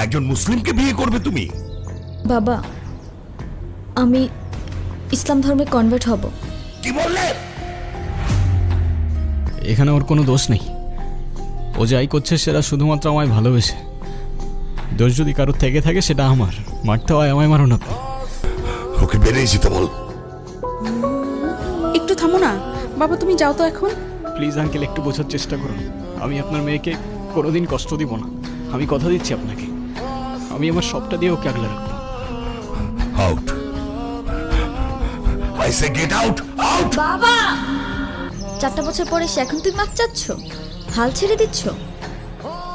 একজন মুসলিমকে বিয়ে করবে তুমি? বাবা, আমি ইসলাম ধর্মে কনভার্ট হব। কি বললে? এখানে ওর কোনো দোষ নেই। ও যাই করছে সেটা শুধুমাত্র আমায় ভালোবেসে। দোষ যদি কারোর থেকে থাকে সেটা আমার। মারতে হয় আমায়, মারো না। ওকে বেরিয়ে যেতে বল। একটু থামো না বাবা, তুমি যাও তো এখন। প্লিজ আঙ্কেল, একটু বোঝার চেষ্টা করুন। আমি আপনার মেয়েকে কোনোদিন কষ্ট দিব না। আমি কথা দিচ্ছি আপনাকে, আমি আমার সবটা দিয়ে ওকে আগলে রাখবো। Out. I say get out, out. বাবা, 4টা বছর পরে সে এখন তুই মাপ চাচ্ছ, হাল ছেড়ে দিচ্ছ?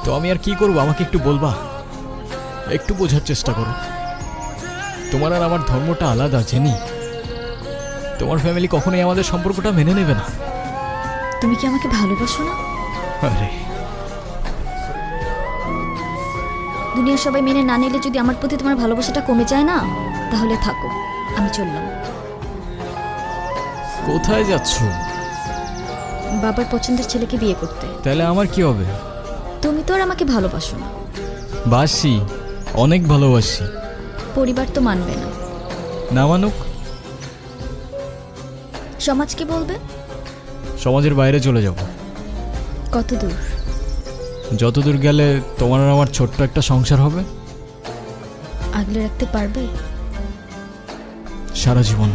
তো আমি আর কি করবো, আমাকে একটু বলবা? একটু বোঝার চেষ্টা করো। তোমার আর আমার ধর্মটা আলাদা, জেনি। তোমার ফ্যামিলি কখনোই আমাদের সম্পর্কটা মেনে নেবে না। তুমি কি আমাকে ভালোবাসো না? আরে দুনিয়ার সবাই মেনে না নিলে যদি আমার প্রতি তোমার ভালোবাসাটা কমে যায় না, তাহলে থাকো, আমি চললাম। কোথায় যাচ্ছ? বাবার পছন্দের ছেলেকে বিয়ে করতে। তাহলে আমার কি হবে? তুমি তো আর আমাকে ভালোবাসো না। বাসি, অনেক ভালোবাসি। পরিবার তো মানবে না। না মানুক? সমাজ কি বলবে? সমাজের বাইরে চলে যাব। কত দূর? যতদূর গেলে তোমার আর আমার ছোট্ট একটা সংসার হবে। আগলে রাখতে পারবে? সারা জীবন।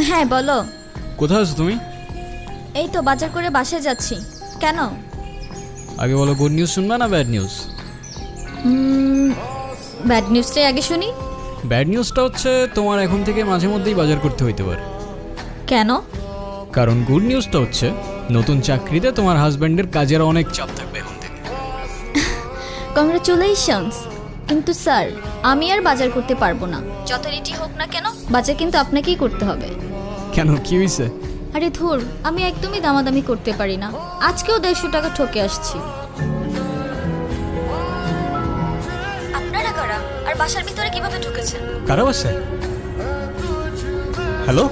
হ্যাঁ বলো। কোথায় আছো তুমি? এই তো বাজার করে বাসায় যাচ্ছি। কেন? আগে বলো, গুড নিউজ শুনবা না ব্যাড নিউজ? ব্যাড নিউজটাই আগে শুনি। ব্যাড নিউজটা হচ্ছে তোমার এখন থেকে মাঝে মধ্যেই বাজার করতে হইতে পারে। কেন? কারণ গুড নিউজটা হচ্ছে নতুন চাকরিতে তোমার হাজব্যান্ডের কাজের অনেক চাপ থাকবে এখন থেকে। কংগ্রাচুলেশনস। কিন্তু স্যার, আমি আর বাজার করতে পারবো না। যত রেটি হোক না কেন, বাজার কিন্তু আপনাকেই করতে হবে। কেন, কি হয়েছে? আরে ধুর, আমি একদমই দামাদামি করতে পারি না। আজকেও 150 টাকা ঠকে আসছি। আপনারা কারা আর বাসার ভিতরে কিভাবে ঢুকেছেন? কারো বাসায়? হ্যালো,